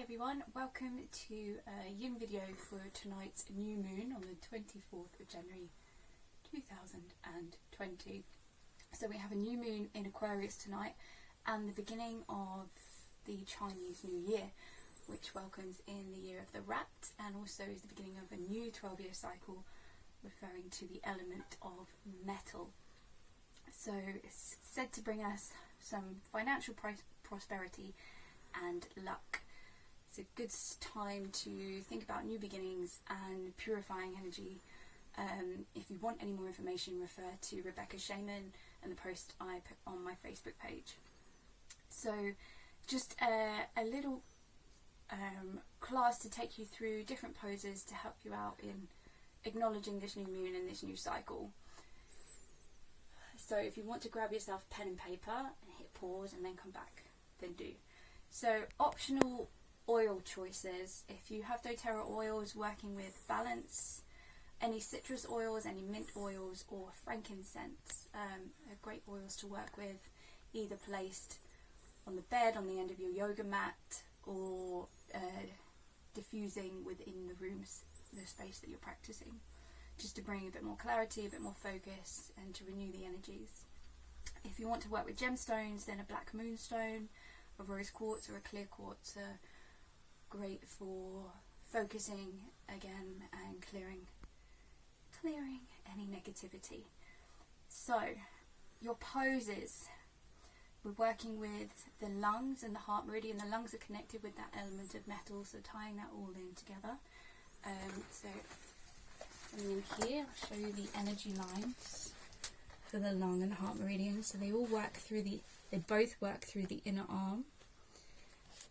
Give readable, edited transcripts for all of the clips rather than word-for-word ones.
everyone, welcome to a yin video for tonight's new moon on the 24th of January 2020. So we have a new moon in Aquarius tonight and the beginning of the Chinese New Year, which welcomes in the year of the rat and also is the beginning of a new 12-year cycle referring to the element of metal. So it's said to bring us some financial prosperity and luck. It's a good time to think about new beginnings and purifying energy. If you want any more information, refer to Rebecca Shaman and the post I put on my Facebook page. So just a little class to take you through different poses to help you out in acknowledging this new moon and this new cycle. So if you want to grab yourself pen and paper and hit pause and then come back, then do. So optional oil choices. If you have doTERRA oils working with balance, any citrus oils, any mint oils or frankincense are great oils to work with, either placed on the bed, on the end of your yoga mat, or diffusing within the rooms, the space that you're practicing, just to bring a bit more clarity, a bit more focus and to renew the energies. If you want to work with gemstones, then a black moonstone, a rose quartz or a clear quartz are great for focusing again and clearing any negativity. So your poses, we're working with the lungs and the heart meridian. The lungs are connected with that element of metal, so tying that all in together. So in here I'll show you the energy lines for the lung and the heart meridian. So they both work through the inner arm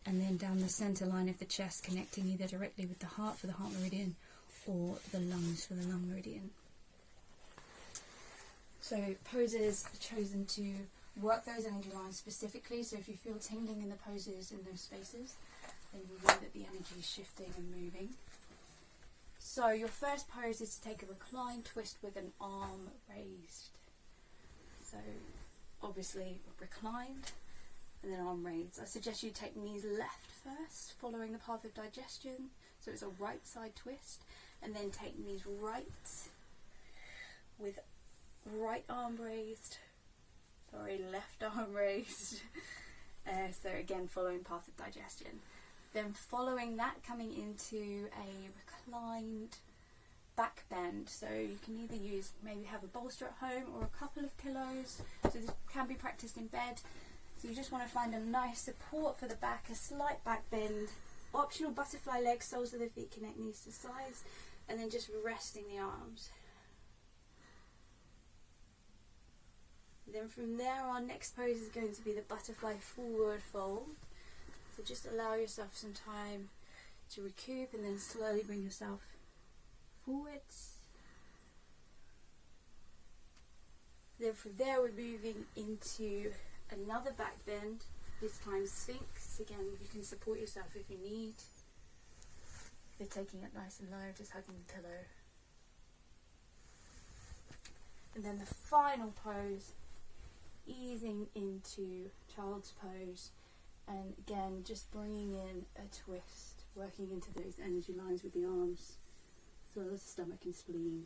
and then down the center line of the chest, connecting either directly with the heart for the heart meridian or the lungs for the lung meridian. So poses are chosen to work those energy lines specifically, so if you feel tingling in the poses in those spaces, then you know that the energy is shifting and moving. So your first pose is to take a reclined twist with an arm raised. So obviously reclined and then arm raised. I suggest you take knees left first, following the path of digestion. So it's a right side twist, and then take knees right with right arm raised. Left arm raised. So again, following path of digestion. Then following that, coming into a reclined back bend. So you can either maybe have a bolster at home or a couple of pillows. So this can be practiced in bed. So you just want to find a nice support for the back, a slight back bend. Optional butterfly legs, soles of the feet connect knees to sides, and then just resting the arms. Then from there, our next pose is going to be the butterfly forward fold. So just allow yourself some time to recoup and then slowly bring yourself forwards. Then from there, we're moving into another back bend, this time Sphinx. Again, you can support yourself if you need. If you're taking it nice and low, just hugging the pillow. And then the final pose, easing into child's pose, and again just bringing in a twist, working into those energy lines with the arms as well as the stomach and spleen.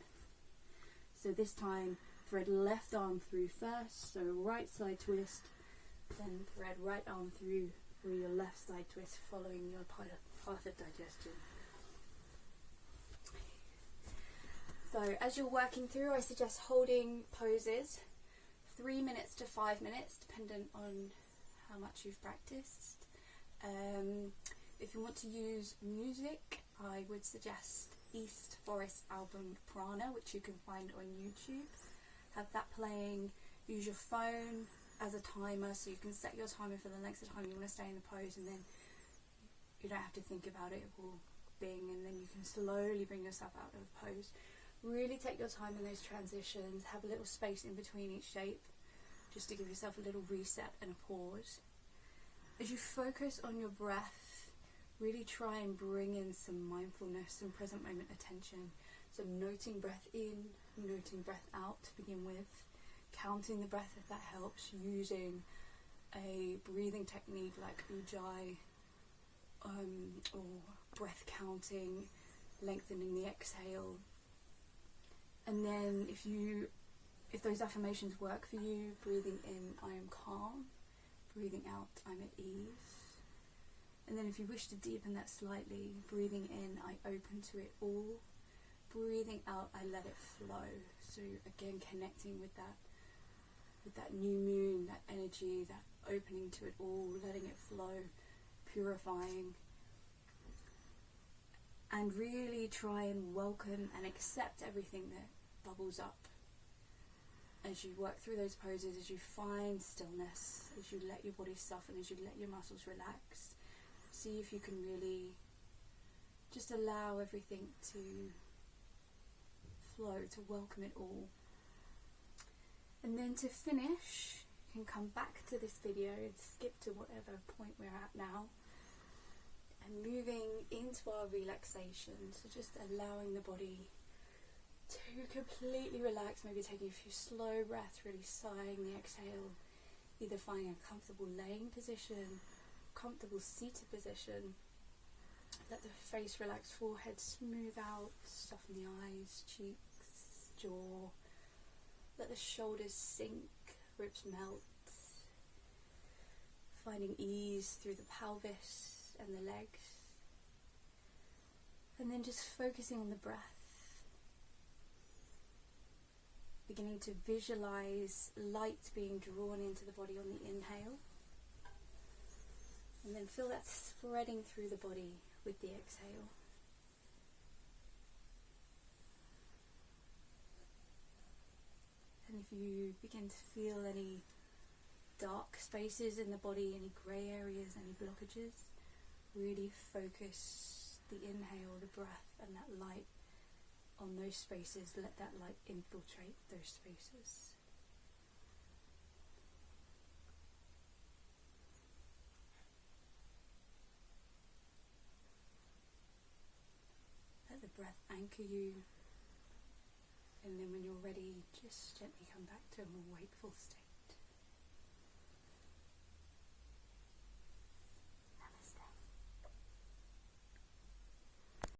So this time thread left arm through first, so right side twist, then thread right arm through for your left side twist, following your path of digestion. So as you're working through, I suggest holding poses 3 minutes to 5 minutes, dependent on how much you've practiced. If you want to use music, I would suggest East Forest album Prana, which you can find on YouTube. Have that playing. Use your phone as a timer, so you can set your timer for the length of time you want to stay in the pose, and then you don't have to think about it. It will bing, and then you can slowly bring yourself out of pose. Really take your time in those transitions. Have a little space in between each shape, just to give yourself a little reset and a pause. As you focus on your breath, really try and bring in some mindfulness and present moment attention. So noting breath in, noting breath out to begin with, counting the breath if that helps, using a breathing technique like Ujjayi breath counting, lengthening the exhale. And then if those affirmations work for you, breathing in, I am calm, breathing out, I'm at ease. And then if you wish to deepen that slightly, breathing in, I open to it all, breathing out, I let it flow. So again, connecting with that new moon, that energy, that opening to it all, letting it flow, purifying. And really try and welcome and accept everything that bubbles up as you work through those poses, as you find stillness, as you let your body soften, as you let your muscles relax. See if you can really just allow everything to flow, to welcome it all. And then to finish, you can come back to this video and skip to whatever point we're at now. And moving into our relaxation, so just allowing the body to completely relax, maybe taking a few slow breaths, really sighing the exhale, either finding a comfortable laying position, comfortable seated position. Let the face relax, forehead smooth out, soften the eyes, cheeks, jaw. Let the shoulders sink, ribs melt, finding ease through the pelvis and the legs, and then just focusing on the breath, beginning to visualize light being drawn into the body on the inhale, and then feel that spreading through the body with the exhale. And if you begin to feel any dark spaces in the body, any grey areas, any blockages, really focus the inhale, the breath and that light on those spaces. Let that light infiltrate those spaces. Let the breath anchor you, and then when you're ready, just gently come back to a more wakeful state.